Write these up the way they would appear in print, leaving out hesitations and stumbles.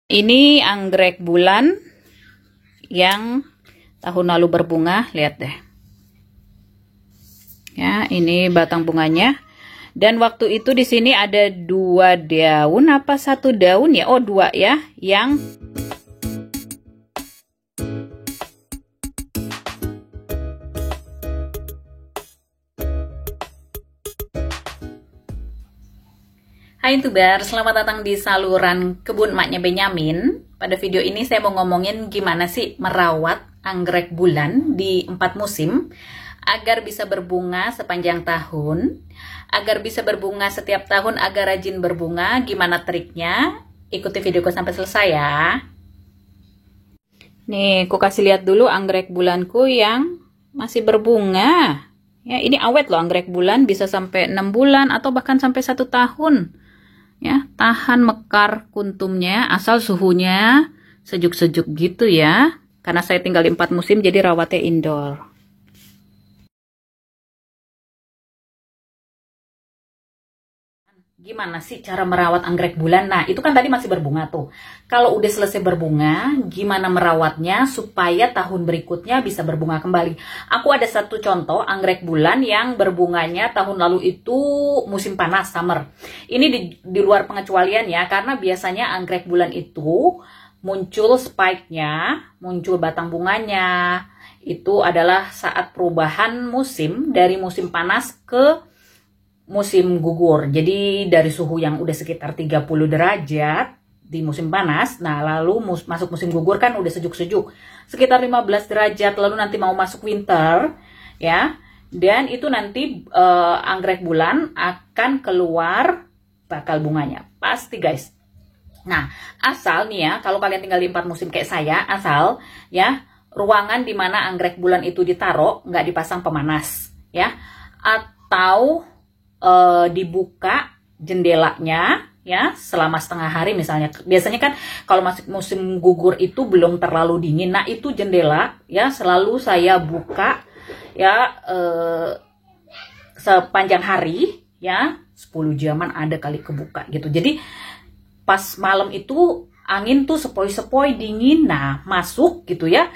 Ini anggrek bulan yang tahun lalu berbunga, lihat deh. Ya, ini batang bunganya. Dan waktu itu di sini ada 2 daun apa 1 daun ya? Oh, 2 ya, yang Hai YouTuber, selamat datang di saluran kebun emaknya Benyamin. Pada video ini saya mau ngomongin gimana sih merawat anggrek bulan di 4 musim agar bisa berbunga sepanjang tahun, agar bisa berbunga setiap tahun, agar rajin berbunga. Gimana triknya? Ikuti videoku sampai selesai ya. Nih, aku kasih lihat dulu anggrek bulanku yang masih berbunga. Ya, ini awet loh, anggrek bulan bisa sampai 6 bulan atau bahkan sampai 1 tahun. Ya, tahan mekar kuntumnya asal suhunya sejuk-sejuk gitu ya. Karena saya tinggal di 4 musim jadi rawatnya indoor. Gimana sih cara merawat anggrek bulan? Nah, itu kan tadi masih berbunga tuh. Kalau udah selesai berbunga, gimana merawatnya supaya tahun berikutnya bisa berbunga kembali? Aku ada satu contoh anggrek bulan yang berbunganya tahun lalu itu musim panas, summer. Ini di luar pengecualian ya, karena biasanya anggrek bulan itu muncul spike-nya, muncul batang bunganya. Itu adalah saat perubahan musim dari musim panas ke musim gugur. Jadi dari suhu yang udah sekitar 30 derajat di musim panas, nah lalu masuk musim gugur kan udah sejuk-sejuk, sekitar 15 derajat, lalu nanti mau masuk winter ya, dan itu nanti anggrek bulan akan keluar bakal bunganya pasti guys. Nah, asal nih ya, kalau kalian tinggal di 4 musim kayak saya, asal ya ruangan dimana anggrek bulan itu ditaruh nggak dipasang pemanas ya, atau dibuka jendelanya ya selama setengah hari misalnya. Biasanya kan kalau masih musim gugur itu belum terlalu dingin, nah itu jendela ya selalu saya buka ya sepanjang hari ya, 10 jaman ada kali kebuka gitu. Jadi pas malam itu angin tuh sepoi-sepoi dingin, nah masuk gitu ya.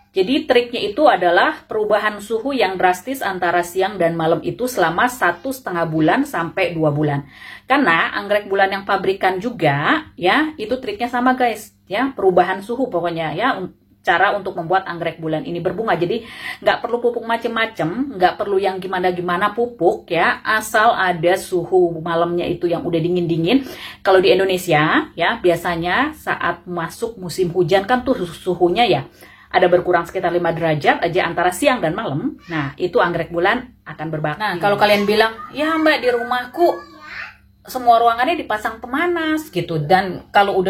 Jadi triknya itu adalah perubahan suhu yang drastis antara siang dan malam itu selama 1,5 bulan sampai 2 bulan. Karena anggrek bulan yang pabrikan juga ya, itu triknya sama guys ya, perubahan suhu pokoknya ya, cara untuk membuat anggrek bulan ini berbunga. Jadi nggak perlu pupuk macem-macem, nggak perlu yang gimana-gimana pupuk ya, asal ada suhu malamnya itu yang udah dingin-dingin. Kalau di Indonesia ya biasanya saat masuk musim hujan kan tuh suhunya ya ada berkurang sekitar 5 derajat aja antara siang dan malam. Nah, itu anggrek bulan akan berbakti. Nah, kalau kalian bilang, ya mbak di rumahku semua ruangannya dipasang pemanas gitu. Dan kalau udah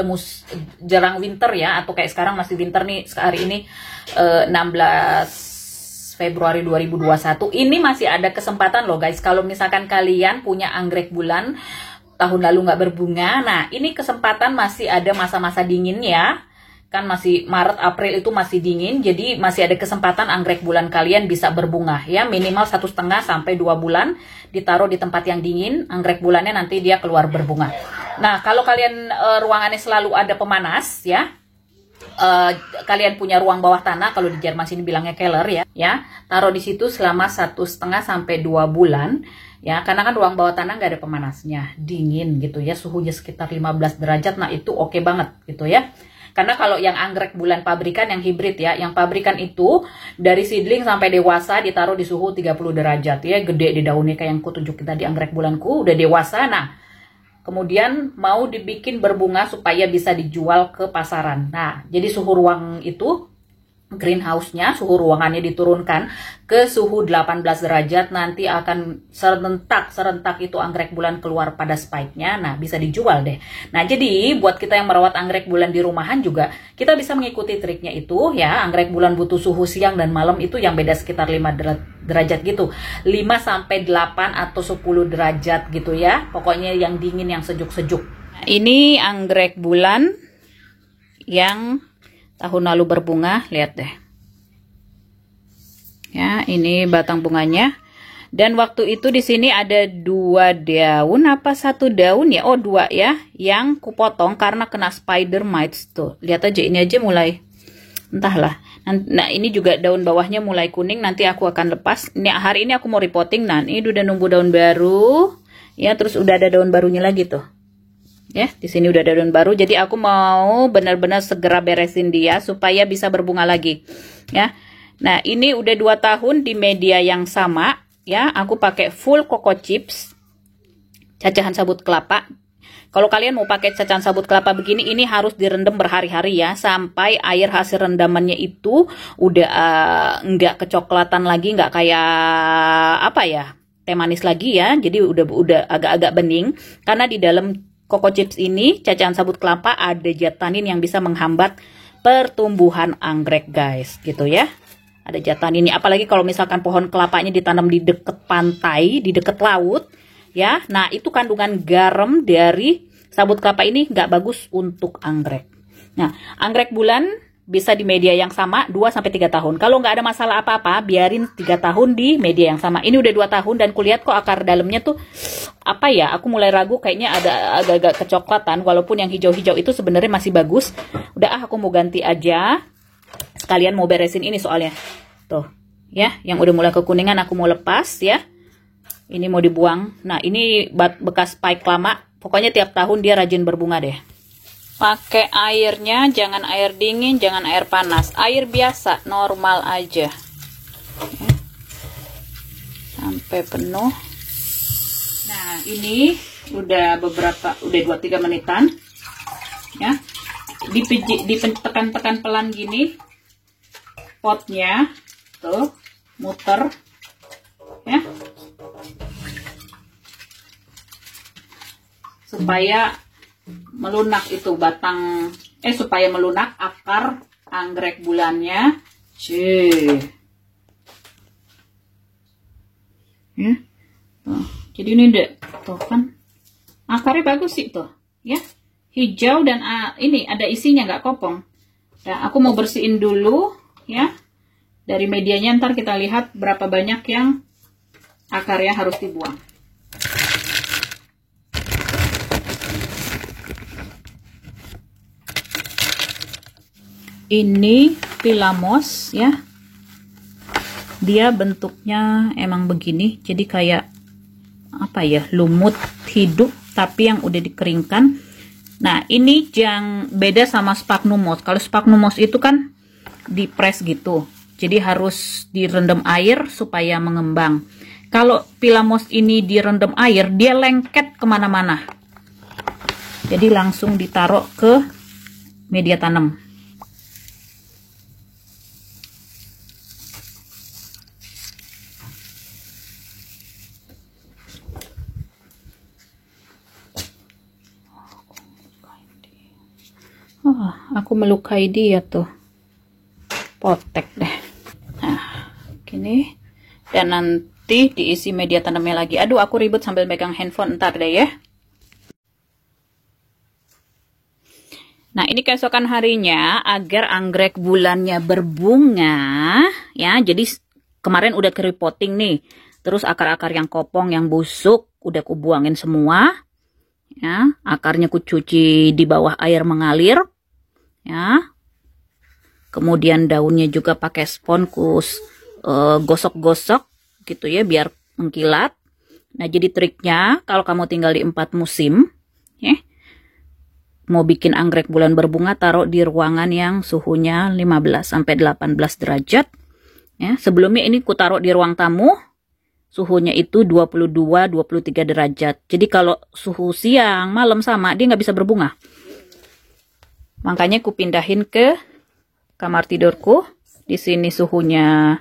jarang winter ya, atau kayak sekarang masih winter nih, hari ini 16 Februari 2021, ini masih ada kesempatan loh guys. Kalau misalkan kalian punya anggrek bulan tahun lalu nggak berbunga, nah ini kesempatan masih ada masa-masa dingin ya. Kan masih Maret, April itu masih dingin, jadi masih ada kesempatan anggrek bulan kalian bisa berbunga ya, minimal 1,5 sampai 2 bulan ditaruh di tempat yang dingin, anggrek bulannya nanti dia keluar berbunga. Nah, kalau kalian ruangannya selalu ada pemanas ya, kalian punya ruang bawah tanah, kalau di Jerman sini bilangnya keller ya, taruh di situ selama 1,5 sampai 2 bulan ya, karena kan ruang bawah tanah nggak ada pemanasnya, dingin gitu ya, suhunya sekitar 15 derajat, nah itu oke banget gitu ya. Karena kalau yang anggrek bulan pabrikan yang hibrid ya, yang pabrikan itu dari seedling sampai dewasa ditaruh di suhu 30 derajat ya, gede di daunnya kayak yang kutunjukin tadi anggrek bulanku, udah dewasa. Nah, kemudian mau dibikin berbunga supaya bisa dijual ke pasaran. Nah, jadi suhu ruang itu, greenhouse-nya, suhu ruangannya diturunkan ke suhu 18 derajat, nanti akan serentak itu anggrek bulan keluar pada spike-nya. Nah, bisa dijual deh. Nah, jadi buat kita yang merawat anggrek bulan di rumahan juga, kita bisa mengikuti triknya itu ya. Anggrek bulan butuh suhu siang dan malam itu yang beda sekitar 5 derajat gitu. 5 sampai 8 atau 10 derajat gitu ya. Pokoknya yang dingin, yang sejuk-sejuk. Ini anggrek bulan yang tahun lalu berbunga, lihat deh. Ya, ini batang bunganya. Dan waktu itu di sini ada 2 daun apa 1 daun ya? Oh 2 ya, yang kupotong karena kena spider mites tuh. Lihat aja, ini aja mulai entahlah. Nah ini juga daun bawahnya mulai kuning, nanti aku akan lepas. Ini hari ini aku mau repotting. Nah ini udah nunggu daun baru ya, terus udah ada daun barunya lagi tuh ya. Di sini udah ada daun baru, jadi aku mau benar-benar segera beresin dia supaya bisa berbunga lagi ya. Nah ini udah 2 tahun di media yang sama ya. Aku pakai full coco chips, cacahan sabut kelapa. Kalau kalian mau pakai cacahan sabut kelapa begini, ini harus direndam berhari-hari ya, sampai air hasil rendamannya itu udah nggak kecoklatan lagi, nggak kayak apa ya, teh manis lagi ya. Jadi udah agak-agak bening, karena di dalam coco chips ini, cacahan sabut kelapa, ada zat yang bisa menghambat pertumbuhan anggrek guys, gitu ya. Ada zat ini, apalagi kalau misalkan pohon kelapanya ditanam di dekat pantai, di dekat laut ya. Nah itu kandungan garam dari sabut kelapa ini nggak bagus untuk anggrek. Nah anggrek bulan bisa di media yang sama 2-3 tahun. Kalau nggak ada masalah apa-apa, biarin 3 tahun di media yang sama. Ini udah 2 tahun dan kulihat kok akar dalamnya tuh apa ya, aku mulai ragu, kayaknya ada agak-agak kecoklatan, walaupun yang hijau-hijau itu sebenarnya masih bagus. Udah aku mau ganti aja, sekalian mau beresin ini soalnya tuh ya, yang udah mulai kekuningan aku mau lepas ya. Ini mau dibuang. Nah ini bekas spike lama. Pokoknya tiap tahun dia rajin berbunga deh. Pakai airnya jangan air dingin, jangan air panas, air biasa normal aja sampai penuh. Nah ini udah udah 2-3 menitan ya. Ditekan-tekan pelan gini potnya tuh, muter ya, supaya melunak itu batang, supaya melunak akar anggrek bulannya. Ya. Tuh. Jadi ini udah tuh kan akarnya bagus sih tuh ya, hijau dan ini ada isinya, nggak kopong. Nah aku mau bersihin dulu ya dari medianya, ntar kita lihat berapa banyak yang akarnya harus dibuang. Ini pilamos ya, dia bentuknya emang begini, jadi kayak apa ya, lumut hidup tapi yang udah dikeringkan. Nah ini yang beda sama sphagnum moss. Kalau sphagnum moss itu kan dipres gitu, jadi harus direndam air supaya mengembang. Kalau pilamos ini direndam air, dia lengket kemana-mana, jadi langsung ditaruh ke media tanam. Oh, aku melukai dia tuh, potek deh. Nah gini, dan nanti diisi media tanamnya lagi. Aduh aku ribet sambil megang handphone, ntar deh ya. Nah ini keesokan harinya, agar anggrek bulannya berbunga ya. Jadi kemarin udah ke repotting nih, terus akar-akar yang kopong yang busuk udah kubuangin semua ya. Akarnya kucuci di bawah air mengalir ya. Kemudian daunnya juga pakai spons gosok-gosok gitu ya, biar mengkilat. Nah jadi triknya, kalau kamu tinggal di 4 musim ya, mau bikin anggrek bulan berbunga, taruh di ruangan yang suhunya 15-18 derajat ya. Sebelumnya ini ku taruh di ruang tamu, suhunya itu 22-23 derajat. Jadi kalau suhu siang malam sama, dia nggak bisa berbunga. Makanya ku pindahin ke kamar tidurku. Di sini suhunya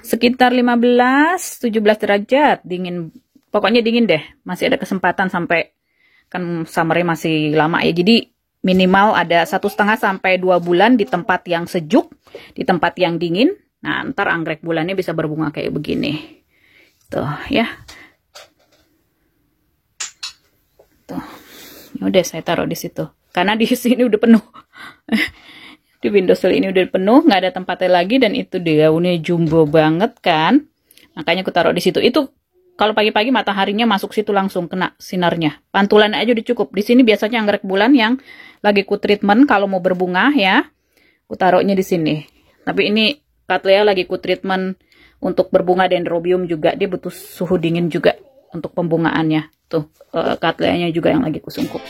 sekitar 15-17 derajat, dingin. Pokoknya dingin deh. Masih ada kesempatan sampai, kan summernya masih lama ya. Jadi minimal ada 1,5 sampai 2 bulan di tempat yang sejuk, di tempat yang dingin. Nah, ntar anggrek bulannya bisa berbunga kayak begini. Tuh ya. Tuh. Ya udah saya taruh di situ. Karena di sini udah penuh. Di windowsill ini udah penuh, nggak ada tempatnya lagi, dan itu daunnya jumbo banget kan. Makanya aku taruh di situ. Itu kalau pagi-pagi mataharinya masuk situ langsung kena sinarnya. Pantulan aja udah cukup. Di sini biasanya anggrek bulan yang lagi ku treatment kalau mau berbunga ya. Ku taruhnya di sini. Tapi ini Cattleya lagi ku treatment untuk berbunga, dendrobium juga. Dia butuh suhu dingin juga untuk pembungaannya. Tuh, Cattleya-nya juga yang lagi ku sungkup.